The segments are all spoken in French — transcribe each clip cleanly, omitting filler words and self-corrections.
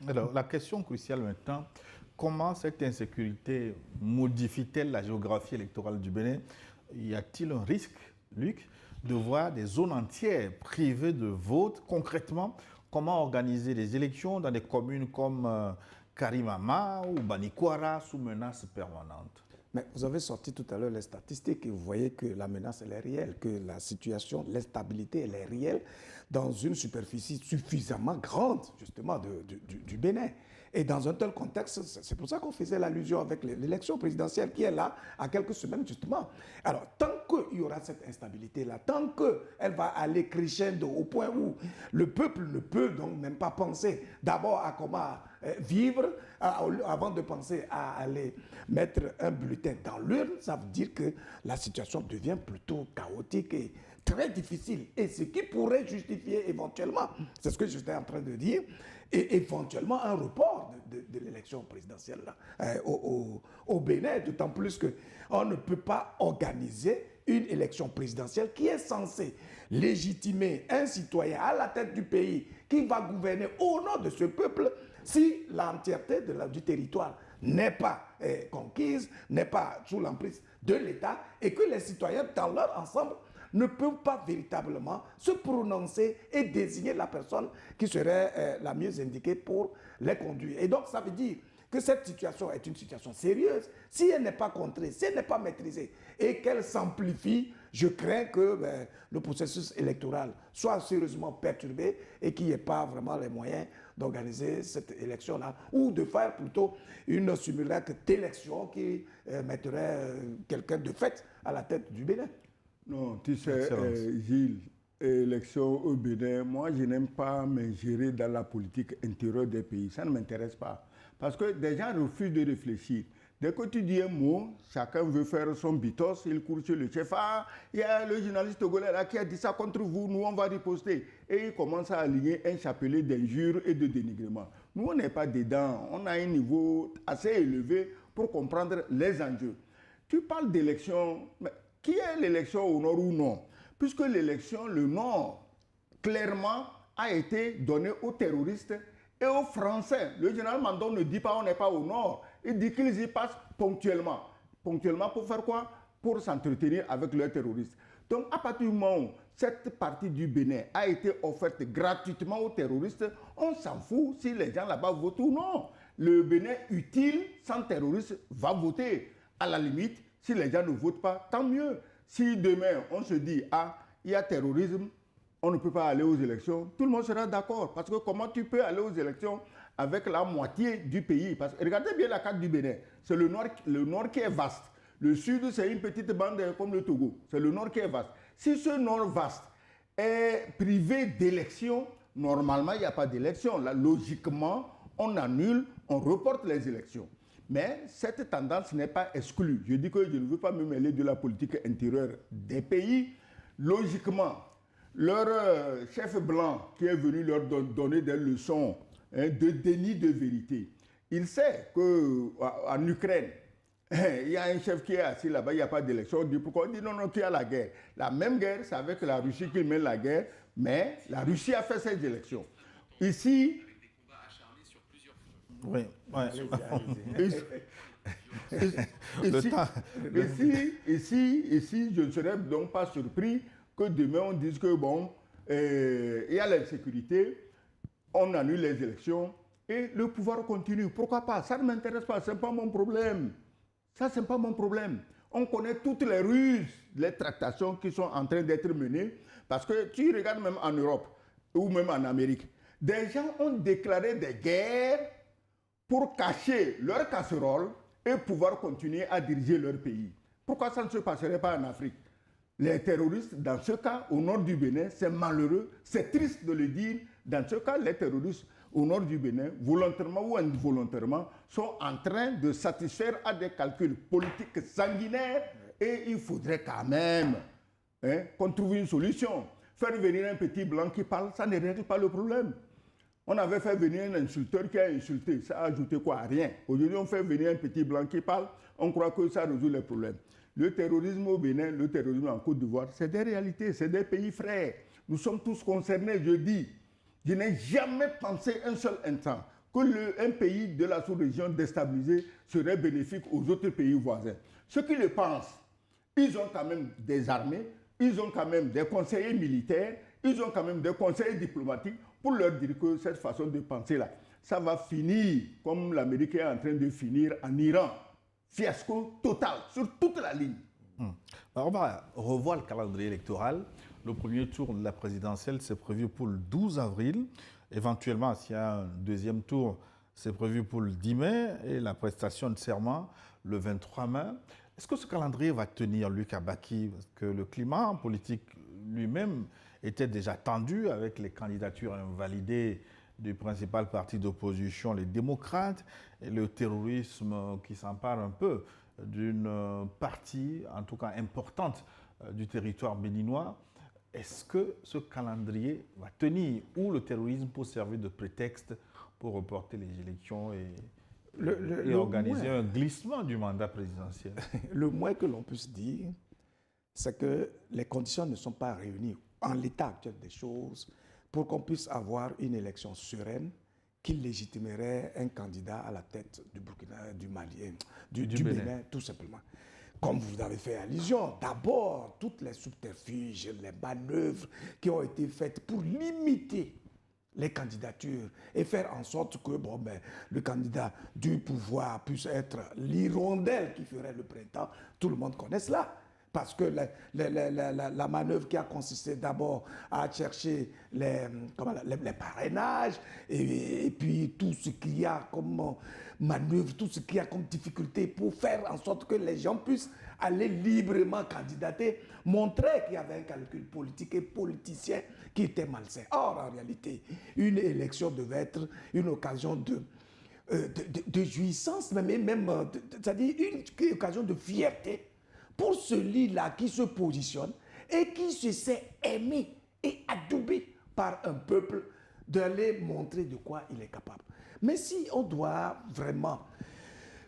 Alors, la question cruciale maintenant, comment cette insécurité modifie-t-elle la géographie électorale du Bénin? Y a-t-il un risque, Luc, de voir des zones entières privées de vote? Concrètement, comment organiser des élections dans des communes comme Karimama ou Banikwara sous menace permanente? Mais vous avez sorti tout à l'heure les statistiques et vous voyez que la menace, elle est réelle, que la situation, l'instabilité, elle est réelle dans une superficie suffisamment grande, justement, du Bénin. Et dans un tel contexte, c'est pour ça qu'on faisait l'allusion avec l'élection présidentielle qui est là à quelques semaines, justement. Alors, tant qu'il y aura cette instabilité-là, tant qu'elle va aller crescendo au point où le peuple ne peut donc même pas penser d'abord à comment vivre avant de penser à aller mettre un bulletin dans l'urne, ça veut dire que la situation devient plutôt chaotique et très difficile. Et ce qui pourrait justifier éventuellement, c'est ce que j'étais en train de dire, et éventuellement un report de l'élection présidentielle là, au Bénin, d'autant plus qu'on ne peut pas organiser une élection présidentielle qui est censée légitimer un citoyen à la tête du pays qui va gouverner au nom de ce peuple si l'entièreté du territoire n'est pas conquise, n'est pas sous l'emprise de l'État et que les citoyens dans leur ensemble ne peuvent pas véritablement se prononcer et désigner la personne qui serait la mieux indiquée pour les conduire. Et donc ça veut dire que cette situation est une situation sérieuse. Si elle n'est pas contrée, si elle n'est pas maîtrisée et qu'elle s'amplifie, je crains que le processus électoral soit sérieusement perturbé et qu'il n'y ait pas vraiment les moyens d'organiser cette élection-là ou de faire plutôt une simulacre d'élection qui mettrait quelqu'un de fait à la tête du Bénin. Non, tu sais, Gilles, élection au Bénin, moi je n'aime pas me gérer dans la politique intérieure des pays. Ça ne m'intéresse pas. Parce que des gens refusent de réfléchir. Dès que tu dis un mot, chacun veut faire son bitos, il court sur le chef. Ah, il y a le journaliste togolais là qui a dit ça contre vous, nous on va riposter. Et il commence à aligner un chapelet d'injures et de dénigrement. Nous on n'est pas dedans, on a un niveau assez élevé pour comprendre les enjeux. Tu parles d'élection, mais qui est l'élection au nord ou non? Puisque l'élection, le nord, clairement, a été donné aux terroristes et aux Français. Le général Mandon ne dit pas on n'est pas au nord. Il dit qu'ils y passent ponctuellement. Ponctuellement pour faire quoi? Pour s'entretenir avec leurs terroristes. Donc à partir du moment où cette partie du Bénin a été offerte gratuitement aux terroristes, on s'en fout si les gens là-bas votent ou non. Le Bénin utile sans terroristes va voter. À la limite, si les gens ne votent pas, tant mieux. Si demain on se dit, ah, il y a terrorisme, on ne peut pas aller aux élections, tout le monde sera d'accord. Parce que comment tu peux aller aux élections avec la moitié du pays? Parce que regardez bien la carte du Bénin. C'est le nord qui est vaste. Le sud, c'est une petite bande comme le Togo. C'est le nord qui est vaste. Si ce nord vaste est privé d'élections, normalement, il n'y a pas d'élections. Là, logiquement, on annule, on reporte les élections. Mais cette tendance n'est pas exclue. Je dis que je ne veux pas me mêler de la politique intérieure des pays. Logiquement, leur chef blanc qui est venu leur donner des leçons de déni de vérité, il sait qu'en Ukraine, il y a un chef qui est assis là-bas, il n'y a pas d'élection. On dit pourquoi? On dit non, non, qu'il y a la guerre. La même guerre, c'est avec la Russie qu'il mène la guerre, mais la Russie a fait ses élections. Ici, oui, ouais. Ici, je ne serais donc pas surpris que demain on dise que bon, il y a l'insécurité, on annule les élections et le pouvoir continue. Pourquoi pas? Ça ne m'intéresse pas, ce n'est pas mon problème. Ça, ce n'est pas mon problème. On connaît toutes les ruses, les tractations qui sont en train d'être menées parce que tu regardes même en Europe ou même en Amérique, des gens ont déclaré des guerres pour cacher leur casserole et pouvoir continuer à diriger leur pays. Pourquoi ça ne se passerait pas en Afrique? Les terroristes, dans ce cas, au nord du Bénin, c'est malheureux, c'est triste de le dire, dans ce cas, les terroristes au nord du Bénin, volontairement ou involontairement, sont en train de satisfaire à des calculs politiques sanguinaires et il faudrait quand même qu'on trouve une solution. Faire venir un petit blanc qui parle, ça ne règle pas le problème. On avait fait venir un insulteur qui a insulté. Ça a ajouté quoi? Rien. Aujourd'hui, on fait venir un petit blanc qui parle. On croit que ça résout les problèmes. Le terrorisme au Bénin, le terrorisme en Côte d'Ivoire, c'est des réalités, c'est des pays frères. Nous sommes tous concernés, je dis. Je n'ai jamais pensé un seul instant qu'un pays de la sous-région déstabilisé serait bénéfique aux autres pays voisins. Ceux qui le pensent, ils ont quand même des armées, ils ont quand même des conseillers militaires, ils ont quand même des conseillers diplomatiques pour leur dire que cette façon de penser-là, ça va finir comme l'Amérique est en train de finir en Iran. Fiasco total sur toute la ligne. Alors on va revoir le calendrier électoral. Le premier tour de la présidentielle, c'est prévu pour le 12 avril. Éventuellement, s'il y a un deuxième tour, c'est prévu pour le 10 mai et la prestation de serment le 23 mai. Est-ce que ce calendrier va tenir, Luc Abaki? Parce que le climat politique lui-même était déjà tendu avec les candidatures invalidées du principal parti d'opposition, les démocrates, et le terrorisme qui s'empare un peu d'une partie, en tout cas importante, du territoire béninois. Est-ce que ce calendrier va tenir ou le terrorisme peut servir de prétexte pour reporter les élections et organiser un glissement du mandat présidentiel? Le moins que l'on puisse dire, c'est que les conditions ne sont pas réunies en l'état actuel des choses pour qu'on puisse avoir une élection sereine qui légitimerait un candidat à la tête du Burkina, du Mali, du Bénin, tout simplement. Comme vous avez fait allusion, d'abord, toutes les subterfuges, les manœuvres qui ont été faites pour limiter les candidatures et faire en sorte que le candidat du pouvoir puisse être l'hirondelle qui ferait le printemps, tout le monde connaît cela. Parce que la manœuvre qui a consisté d'abord à chercher les parrainages et puis tout ce qu'il y a comme manœuvre, tout ce qu'il y a comme difficulté pour faire en sorte que les gens puissent aller librement candidater, montrait qu'il y avait un calcul politique et politicien qui était malsain. Or, en réalité, une élection devait être une occasion de jouissance, c'est-à-dire une occasion de fierté pour celui-là qui se positionne et qui se sait aimé et adoubé par un peuple, d'aller montrer de quoi il est capable. Mais si on doit vraiment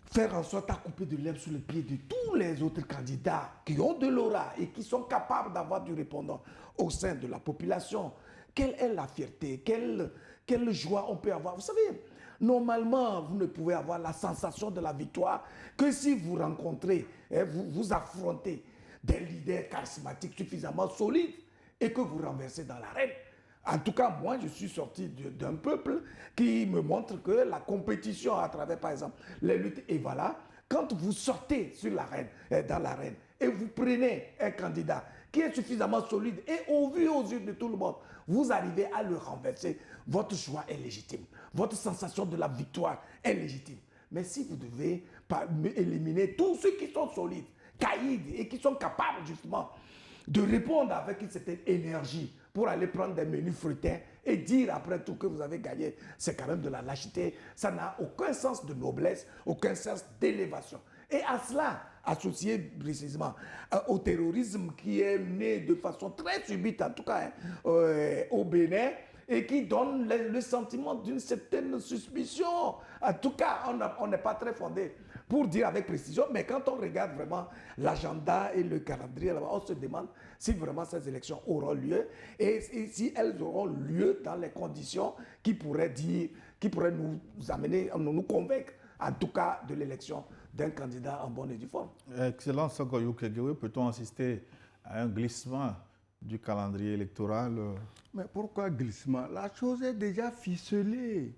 faire en sorte à couper de l'herbe sous le pied de tous les autres candidats qui ont de l'aura et qui sont capables d'avoir du répondant au sein de la population, quelle est la fierté, quelle joie on peut avoir? Vous savez, normalement, vous ne pouvez avoir la sensation de la victoire que si vous rencontrez, vous affrontez des leaders charismatiques suffisamment solides et que vous renversez dans l'arène. En tout cas, moi, je suis sorti d'un peuple qui me montre que la compétition à travers, par exemple, les luttes Evala, quand vous sortez sur l'arène, dans l'arène, et vous prenez un candidat qui est suffisamment solide et au vu aux yeux de tout le monde, vous arrivez à le renverser, votre choix est légitime. Votre sensation de la victoire est légitime. Mais si vous devez éliminer tous ceux qui sont solides, caïds et qui sont capables justement de répondre avec une certaine énergie pour aller prendre des menus fruitiers et dire après tout que vous avez gagné, c'est quand même de la lâcheté. Ça n'a aucun sens de noblesse, aucun sens d'élévation. Et à cela, associé précisément au terrorisme qui est né de façon très subite, en tout cas au Bénin, et qui donne le sentiment d'une certaine suspicion. En tout cas, on n'est pas très fondé pour dire avec précision, mais quand on regarde vraiment l'agenda et le calendrier, on se demande si vraiment ces élections auront lieu et si elles auront lieu dans les conditions qui pourraient nous amener, nous convaincre, en tout cas, de l'élection d'un candidat en bonne et due forme. Excellent, Sangoyo Kegewe. Peut-on assister à un glissement du calendrier électoral? Mais pourquoi glissement? La chose est déjà ficelée.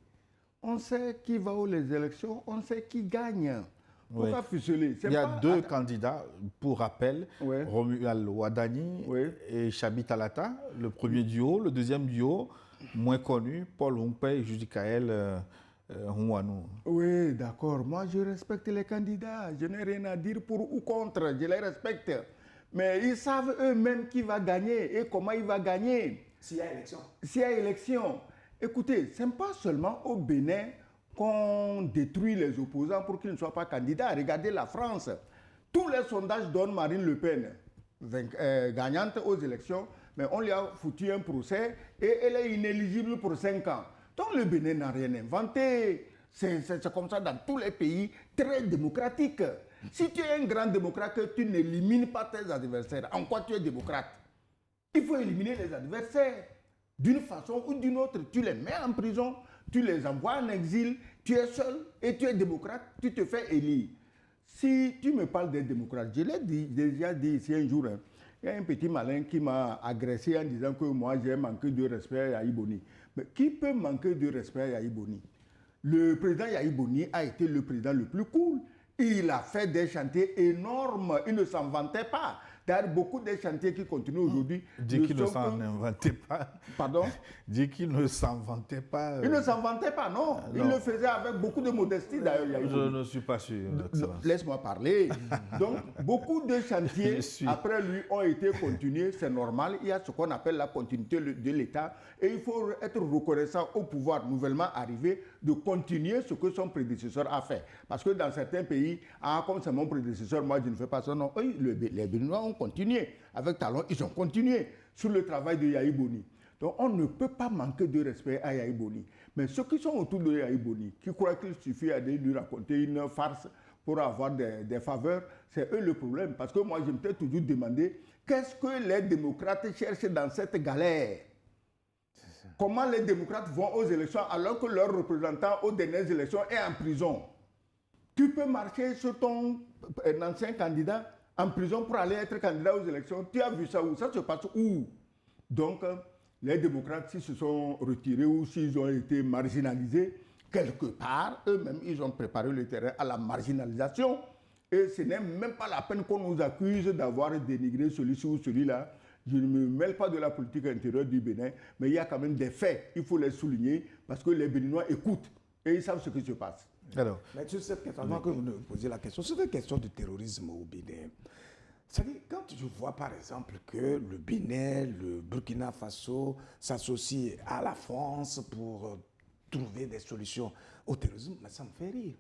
On sait qui va aux élections, on sait qui gagne. Pourquoi ficeler? Il y a deux candidats, pour rappel, Romuald Wadani et Chabi Talata, le premier duo. Le deuxième duo, moins connu, Paul Humpe et Judikaël Houanou. Oui, d'accord. Moi, je respecte les candidats. Je n'ai rien à dire pour ou contre. Je les respecte. Mais ils savent eux-mêmes qui va gagner et comment il va gagner. S'il y a élection. S'il y a élection. Écoutez, ce n'est pas seulement au Bénin qu'on détruit les opposants pour qu'ils ne soient pas candidats. Regardez la France. Tous les sondages donnent Marine Le Pen gagnante aux élections, mais on lui a foutu un procès et elle est inéligible pour 5 ans. Donc le Bénin n'a rien inventé. C'est comme ça dans tous les pays très démocratiques. Si tu es un grand démocrate, tu n'élimines pas tes adversaires. En quoi tu es démocrate? Il faut éliminer les adversaires. D'une façon ou d'une autre, tu les mets en prison, tu les envoies en exil, tu es seul et tu es démocrate, tu te fais élire. Si tu me parles des démocrates, je l'ai déjà dit ici un jour, hein, il y a un petit malin qui m'a agressé en disant que moi j'ai manqué de respect à Yahya Boni. Mais qui peut manquer de respect à Yahya Boni? Le président Yahya Boni a été le président le plus cool. Il a fait des chantiers énormes, il ne s'en vantait pas. D'ailleurs, beaucoup des chantiers qui continuent aujourd'hui. Dit qu'il ne s'en vantait pas. Pardon? Dit qu'il ne s'en vantait pas. Il ne s'en vantait pas, non. Il le faisait avec beaucoup de modestie, d'ailleurs. Je ne suis pas sûr. Laisse-moi parler. Donc, beaucoup de chantiers, après lui, ont été continués. C'est normal. Il y a ce qu'on appelle la continuité de l'État. Et il faut être reconnaissant au pouvoir nouvellement arrivé de continuer ce que son prédécesseur a fait. Parce que dans certains pays, comme c'est mon prédécesseur, moi, je ne fais pas ça. Non, les Béninois ont continué. Avec Talon, ils ont continué sur le travail de Yahya Boni. Donc, on ne peut pas manquer de respect à Yahya Boni. Mais ceux qui sont autour de Yahya Boni, qui croient qu'il suffit d'aller lui raconter une farce pour avoir des faveurs, c'est eux le problème. Parce que moi, je me suis toujours demandé qu'est-ce que les démocrates cherchent dans cette galère. Comment les démocrates vont aux élections alors que leur représentant aux dernières élections est en prison? Tu peux marcher sur ton ancien candidat en prison pour aller être candidat aux élections. Tu as vu ça où? Ça se passe où? Donc, les démocrates, s'ils se sont retirés ou s'ils ont été marginalisés, quelque part, eux-mêmes, ils ont préparé le terrain à la marginalisation. Et ce n'est même pas la peine qu'on nous accuse d'avoir dénigré celui-ci ou celui-là. Je ne me mêle pas de la politique intérieure du Bénin, mais il y a quand même des faits, il faut les souligner, parce que les Béninois écoutent et ils savent ce qui se passe. Alors, mais sur cette question, avant que vous nous posiez la question, sur cette question du terrorisme au Bénin, c'est-à-dire, quand je vois par exemple que le Bénin, le Burkina Faso s'associent à la France pour trouver des solutions au terrorisme, ça me fait rire.